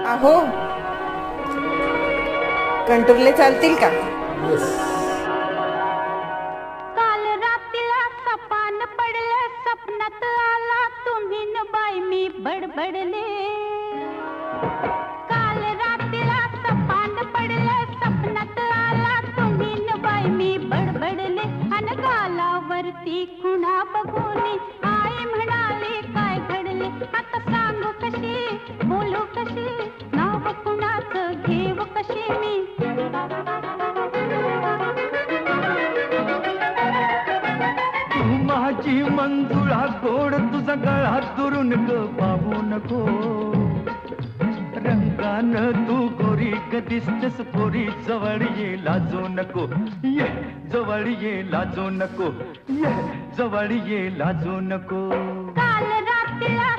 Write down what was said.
अहो, कंटुरले चालतील का? काल रात्रीला सपान पडलं, सपनात आला तुम्ही न बाई मी बडबडले. काल रात्रीला सपान पडलं, सपनात आला तुम्ही न बाई मी बडबडले. अन गालावरती खुणा बघून आई म्हणाली काय घडले. आता सांगू कशी, बोलू कशी, नाव कुणाचं घेऊ कशी मी. माझी मंजुळा गोड तुझा गळा दुरून ग पाहू नको. रंगानं तू गोरी ग दिसतेस पोरी, जवळ ये लाजू नको. ये जवळ ये लाजू नको. ये जवळ ये लाजू नको. काल रात्रीला